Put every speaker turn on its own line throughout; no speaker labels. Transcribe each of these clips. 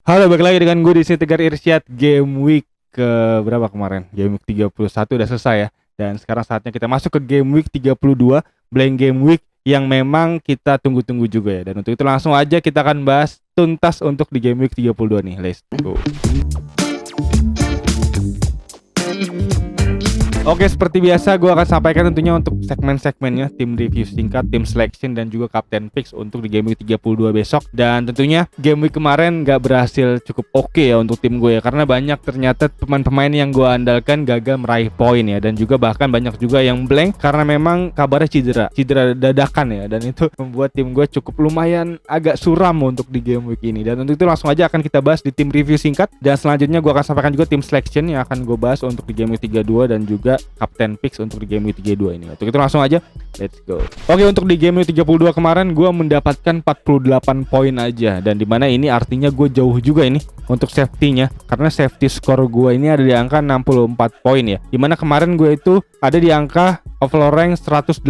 Halo, balik lagi dengan gue di sini Tegar Irsyad. Game week ke berapa kemarin? Game week 31 udah selesai ya. Dan sekarang saatnya kita masuk ke game week 32, blank game week yang memang kita tunggu-tunggu juga ya. Dan untuk itu langsung aja kita akan bahas tuntas untuk di game week 32 nih. Let's go. Oke, seperti biasa gue akan sampaikan tentunya untuk segmen-segmennya, tim review singkat, tim selection, dan juga captain picks untuk di game week 32 besok. Dan tentunya game week kemarin gak berhasil cukup oke ya untuk tim gue ya, karena banyak ternyata pemain-pemain yang gue andalkan gagal meraih poin ya. Dan juga bahkan banyak juga yang blank karena memang kabarnya cedera dadakan ya. Dan itu membuat tim gue cukup lumayan agak suram untuk di game week ini. Dan untuk itu langsung aja akan kita bahas di tim review singkat. Dan selanjutnya gue akan sampaikan juga tim selection yang akan gue bahas untuk di game week 32 dan juga captain picks untuk di game week 32 ini. Untuk itu langsung aja let's go. Oke, untuk di game week 32 kemarin gue mendapatkan 48 poin aja, dan dimana ini artinya gue jauh juga ini untuk safety-nya, karena safety score gue ini ada di angka 64 poin ya. Dimana kemarin gue itu ada di angka overall rank 180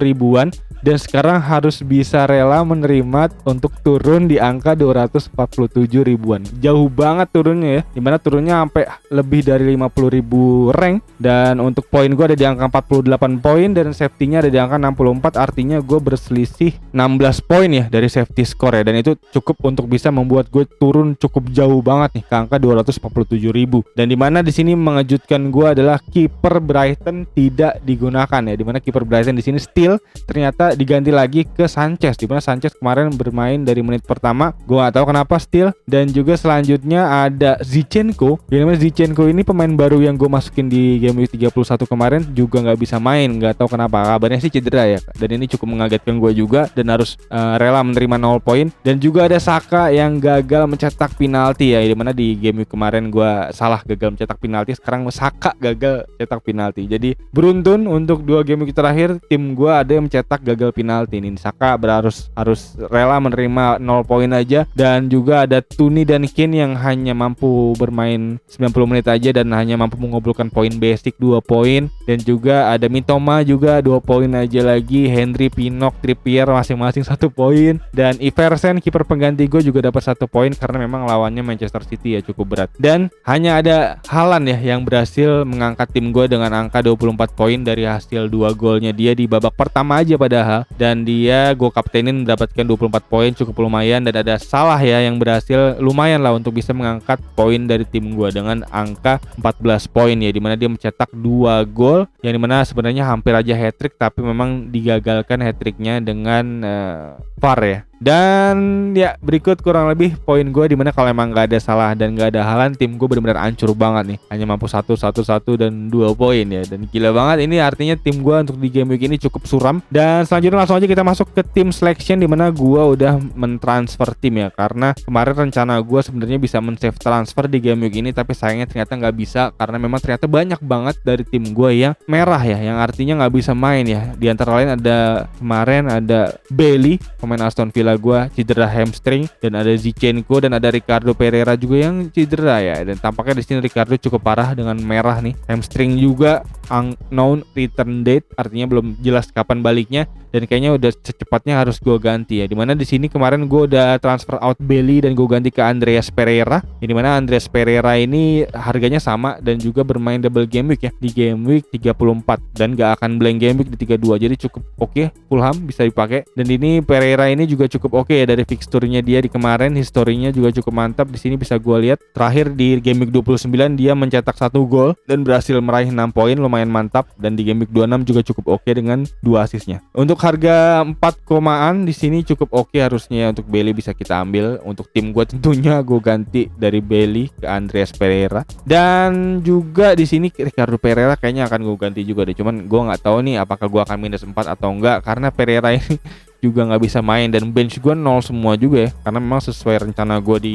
ribuan, dan sekarang harus bisa rela menerima untuk turun di angka 247 ribuan. Jauh banget turunnya ya, dimana turunnya sampai lebih dari 50 ribu rank. Dan untuk poin gue ada di angka 48 poin, dan safety-nya ada di angka 64. Artinya gue berselisih 16 poin ya dari safety score ya, dan itu cukup untuk bisa membuat gue turun cukup jauh banget nih ke angka 247 ribu. Dan dimana di sini mengejutkan gue adalah kiper Brighton tidak digunakan ya, dimana kiper Brighton di sini still ternyata diganti lagi ke Sanchez, dimana Sanchez kemarin bermain dari menit pertama. Gue gak tahu kenapa still. Dan juga selanjutnya ada Zinchenko, dimana Zinchenko ini pemain baru yang gue masukin di game week 31 kemarin juga gak bisa main. Gak tahu kenapa, kabarnya sih cedera ya. Dan ini cukup mengagetkan gue juga, dan harus rela menerima 0 poin. Dan juga ada Saka yang gagal mencetak penalti ya, dimana di game week kemarin gue salah gagal mencetak penalti, sekarang Saka gagal cetak penalti. Jadi beruntun untuk 2 game week terakhir tim gue ada yang mencetak gagal penalti ini. Saka harus rela menerima 0 poin aja. Dan juga ada Tuni dan Kane yang hanya mampu bermain 90 menit aja dan hanya mampu mengumpulkan poin basic 2 poin. Dan juga ada Mitoma juga 2 poin aja lagi. Henry, Pinnock, Trippier masing-masing 1 poin. Dan Iversen kiper pengganti gue juga dapat 1 poin karena memang lawannya Manchester City ya, cukup berat. Dan hanya ada Haaland ya yang berhasil mengangkat tim gue dengan angka 24 poin dari hasil 2 golnya dia di babak pertama aja padahal. Dan dia gue kaptenin mendapatkan 24 poin, cukup lumayan. Dan ada Salah ya yang berhasil lumayan lah untuk bisa mengangkat poin dari tim gue dengan angka 14 poin ya, dimana dia mencetak 2 gol yang dimana sebenarnya hampir aja hat-trick, tapi memang digagalkan hat-tricknya dengan VAR ya. Dan ya berikut kurang lebih poin gue, dimana kalau emang gak ada Salah dan gak ada Haaland, tim gue benar-benar hancur banget nih, hanya mampu 1 dan 2 poin ya. Dan gila banget ini, artinya tim gue untuk di game week ini cukup suram. Dan selanjutnya langsung aja kita masuk ke tim selection, dimana gue udah mentransfer tim ya, karena kemarin rencana gue sebenarnya bisa men-save transfer di game week ini, tapi sayangnya ternyata gak bisa karena memang ternyata banyak banget dari tim gue yang merah ya, yang artinya gak bisa main ya. Di antara lain ada kemarin ada Bailey, pemain Aston Villa gue, cedera hamstring. Dan ada Zinchenko dan ada Ricardo Pereira juga yang cedera ya. Dan tampaknya di sini Ricardo cukup parah dengan merah nih, hamstring juga, unknown return date, artinya belum jelas kapan baliknya. Dan kayaknya udah secepatnya harus gue ganti ya, dimana di sini kemarin gue udah transfer out Bailey dan gue ganti ke Andreas Pereira. Dimana Andreas Pereira ini harganya sama dan juga bermain double game week ya di game week 34, dan gak akan blank game week di 32. Jadi cukup oke, Fulham bisa dipakai. Dan ini Pereira ini juga cukup oke ya, dari fixturnya dia di kemarin, historinya juga cukup mantap. Di sini bisa gue lihat terakhir di game week 29 dia mencetak 1 gol dan berhasil meraih 6 poin, lumayan mantap. Dan di game week 26 juga cukup oke dengan 2 assistnya. Untuk harga 4 komaan di sini cukup oke harusnya untuk Bailey bisa kita ambil. Untuk tim gue tentunya gue ganti dari Bailey ke Andreas Pereira. Dan juga di sini Ricardo Pereira kayaknya akan gue ganti juga deh. Cuman gue nggak tahu nih apakah gue akan minus 4 atau enggak, karena Pereira ini juga nggak bisa main dan bench gue 0 semua juga ya, karena memang sesuai rencana gue di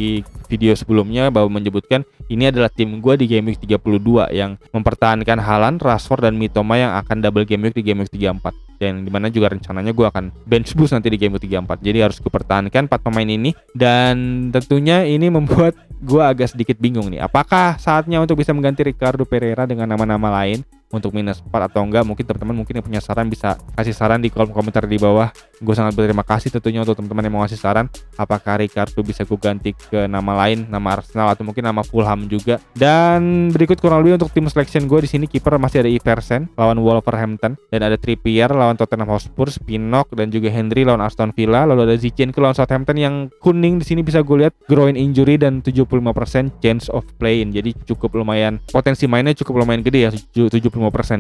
video sebelumnya bahwa menyebutkan ini adalah tim gue di game week 32 yang mempertahankan Haaland, Rashford dan Mitoma yang akan double game week di game week 34. Dan dimana juga rencananya gue akan bench boost nanti di game week 34. Jadi harus kupertahankan 4 pemain ini. Dan tentunya ini membuat gue agak sedikit bingung nih, apakah saatnya untuk bisa mengganti Ricardo Pereira dengan nama-nama lain untuk minus 4 atau enggak. Mungkin teman-teman mungkin yang punya saran bisa kasih saran di kolom komentar di bawah. Gue sangat berterima kasih tentunya untuk teman-teman yang mau ngasih saran apakah Ricardo bisa gue ganti ke nama lain, nama Arsenal atau mungkin nama Fulham juga. Dan berikut kurang lebih untuk tim selection gue di sini. Kiper masih ada Iversen lawan Wolverhampton, dan ada Trippier lawan Tottenham Hotspur, Pinnock dan juga Henry lawan Aston Villa. Lalu ada Zinchenko lawan Southampton. Yang kuning di sini bisa gue lihat groin injury dan 75% chance of play-in. Jadi cukup lumayan, potensi mainnya cukup lumayan gede ya, 75%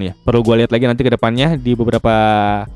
ya. Perlu gue lihat lagi nanti ke depannya di beberapa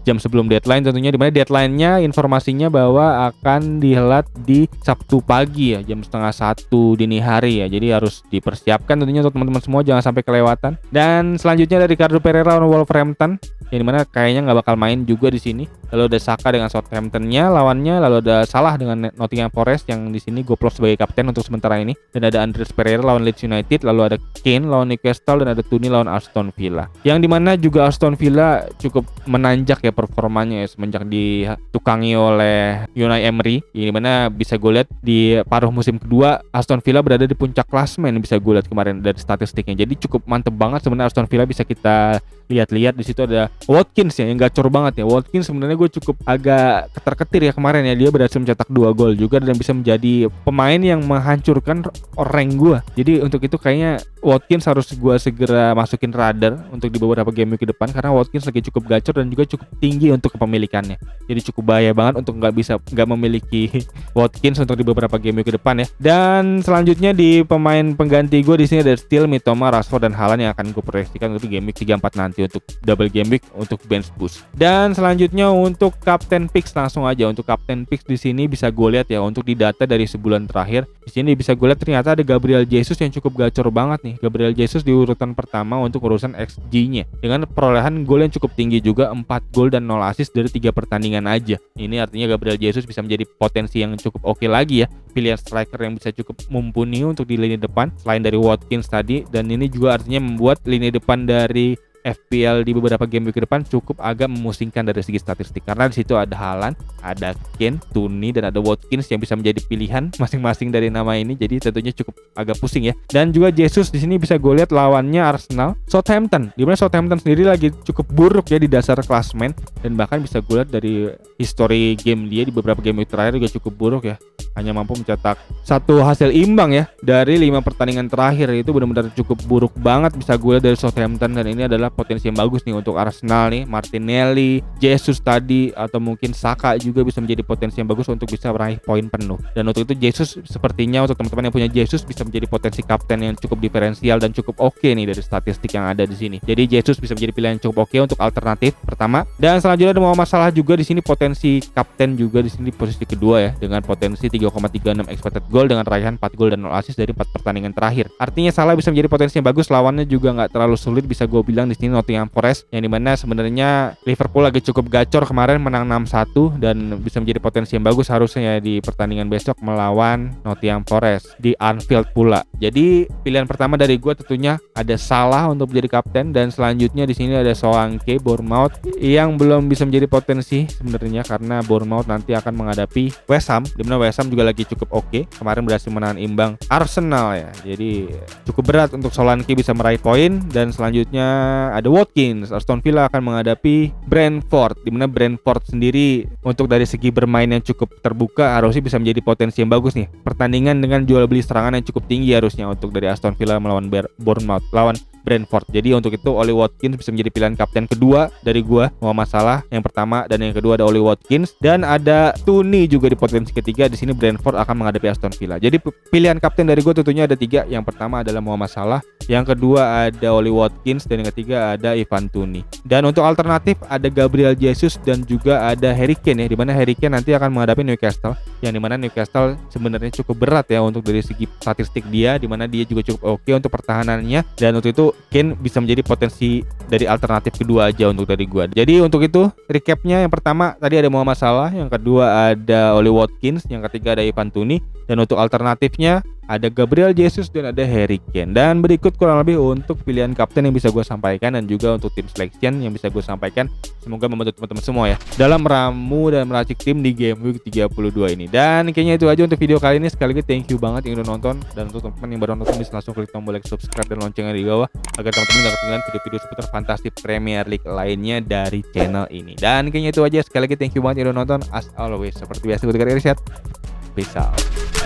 jam sebelum deadline tentunya, dimana deadline-nya informasinya bahwa akan dihelat di Sabtu pagi ya, jam 12:30 dini hari ya. Jadi harus dipersiapkan tentunya untuk teman-teman semua, jangan sampai kelewatan. Dan selanjutnya ada Ricardo Pereira lawan Wolverhampton, yang dimana kayaknya nggak bakal main juga di sini. Lalu ada Saka dengan Southampton-nya lawannya, lalu ada Salah dengan Nottingham Forest yang di sini gue plot sebagai kapten untuk sementara ini. Dan ada Andreas Pereira lawan Leeds United, lalu ada Kane lawan Newcastle, dan ada Tuni lawan Aston Villa. Yang dimana juga Aston Villa cukup menanjak ya performanya ya semenjak ditukangi oleh Unai Emery. Yang dimana bisa gue lihat di paruh musim kedua Aston Villa berada di puncak klasemen, bisa gue lihat kemarin dari statistiknya. Jadi cukup mantep banget sebenarnya Aston Villa. Bisa kita lihat-lihat di situ ada Watkins ya, yang gacor banget ya. Watkins sebenarnya gue cukup agak ketar-ketir ya kemarin ya, dia berhasil mencetak 2 gol juga dan bisa menjadi pemain yang menghancurkan rank gue. Jadi untuk itu kayaknya Watkins harus gue segera masukin radar untuk di beberapa game ke depan, karena Watkins lagi cukup gacor dan juga cukup tinggi untuk kepemilikannya. Jadi cukup bahaya banget untuk nggak memiliki Watkins untuk di beberapa game ke depan ya. Dan selanjutnya di pemain pengganti gue di sini ada Steele, Mitoma, Rashford dan Haaland yang akan gue proyeksikan untuk game week 34 nanti untuk double game week untuk bench boost. Dan selanjutnya untuk captain picks, langsung aja untuk captain picks di sini bisa gue lihat ya untuk di data dari sebulan terakhir. Di sini bisa gue lihat ternyata ada Gabriel Jesus yang cukup gacor banget nih. Gabriel Jesus di urutan pertama untuk urusan XG-nya dengan perolehan gol yang cukup tinggi juga, 4 gol dan 0 assist dari 3 pertandingan aja. Ini artinya Gabriel Jesus bisa menjadi potensi yang cukup oke lagi ya, pilihan striker yang bisa cukup mumpuni untuk di lini depan selain dari Watkins tadi. Dan ini juga artinya membuat lini depan dari FPL di beberapa game week ke depan cukup agak memusingkan dari segi statistik, karena di situ ada Haaland, ada Kane, Tuni dan ada Watkins yang bisa menjadi pilihan masing-masing dari nama ini. Jadi tentunya cukup agak pusing ya. Dan juga Jesus di sini bisa gue lihat lawannya Arsenal, Southampton, di mana Southampton sendiri lagi cukup buruk ya di dasar klasemen, dan bahkan bisa gue lihat dari history game dia di beberapa game week terakhir juga cukup buruk ya. Hanya mampu mencetak 1 hasil imbang ya dari 5 pertandingan terakhir. Itu benar-benar cukup buruk banget bisa gue lihat dari Southampton, dan ini adalah potensi yang bagus nih untuk Arsenal nih. Martinelli, Jesus tadi atau mungkin Saka juga bisa menjadi potensi yang bagus untuk bisa meraih poin penuh. Dan untuk itu Jesus sepertinya untuk teman-teman yang punya Jesus bisa menjadi potensi kapten yang cukup diferensial dan cukup oke nih dari statistik yang ada di sini. Jadi Jesus bisa menjadi pilihan yang cukup oke untuk alternatif pertama. Dan selanjutnya ada Muhammad Salah juga di sini potensi kapten juga di sini di posisi kedua ya, dengan potensi 3,36 expected goal dengan raihan 4 gol dan 0 assist dari 4 pertandingan terakhir. Artinya Salah bisa menjadi potensi yang bagus, lawannya juga nggak terlalu sulit bisa gue bilang di sini Nottingham Forest, yang dimana sebenarnya Liverpool lagi cukup gacor kemarin, menang 6-1 dan bisa menjadi potensi yang bagus harusnya ya di pertandingan besok melawan Nottingham Forest di Anfield pula. Jadi pilihan pertama dari gue tentunya ada Salah untuk menjadi kapten, dan selanjutnya di sini ada Solanke Bournemouth yang belum bisa menjadi potensi sebenarnya karena Bournemouth nanti akan menghadapi West Ham, di mana West Ham juga lagi cukup oke. Kemarin berhasil menahan imbang Arsenal ya. Jadi cukup berat untuk Solanke bisa meraih poin. Dan selanjutnya ada Watkins. Aston Villa akan menghadapi Brentford, di mana Brentford sendiri untuk dari segi bermain yang cukup terbuka harusnya bisa menjadi potensi yang bagus nih. Pertandingan dengan jual beli serangan yang cukup tinggi harusnya untuk dari Aston Villa melawan Bournemouth lawan Brentford. Jadi untuk itu Oli Watkins bisa menjadi pilihan kapten kedua dari gua, Muhammad Salah yang pertama, dan yang kedua ada Oli Watkins, dan ada Tuni juga di potensi ketiga. Di sini Brentford akan menghadapi Aston Villa. Jadi pilihan kapten dari gua tentunya ada 3. Yang pertama adalah Muhammad Salah, yang kedua ada Oli Watkins, dan yang ketiga ada Ivan Tuni. Dan untuk alternatif ada Gabriel Jesus dan juga ada Harry Kane ya, di mana Harry Kane nanti akan menghadapi Newcastle, yang dimana Newcastle sebenarnya cukup berat ya untuk dari segi statistik dia, di mana dia juga cukup oke untuk pertahanannya. Dan untuk itu Kane bisa menjadi potensi dari alternatif kedua aja untuk dari gua. Jadi untuk itu recapnya, yang pertama tadi ada Muhammad Salah, yang kedua ada Oli Watkins, yang ketiga ada Ivan Tuni, dan untuk alternatifnya ada Gabriel Jesus dan ada Harry Kane. Dan berikut kurang lebih untuk pilihan kapten yang bisa gue sampaikan dan juga untuk tim selection yang bisa gue sampaikan. Semoga membantu teman-teman semua ya dalam meramu dan meracik tim di Game Week 32 ini. Dan kayaknya itu aja untuk video kali ini. Sekali lagi thank you banget yang udah nonton, dan untuk teman-teman yang baru nonton bisa langsung klik tombol like, subscribe dan loncengnya di bawah agar teman-teman gak ketinggalan video-video seputar fantasy Premier League lainnya dari channel ini. Dan kayaknya itu aja. Sekali lagi thank you banget yang udah nonton. As always, seperti biasa gue Tegar Irsyad. Peace out.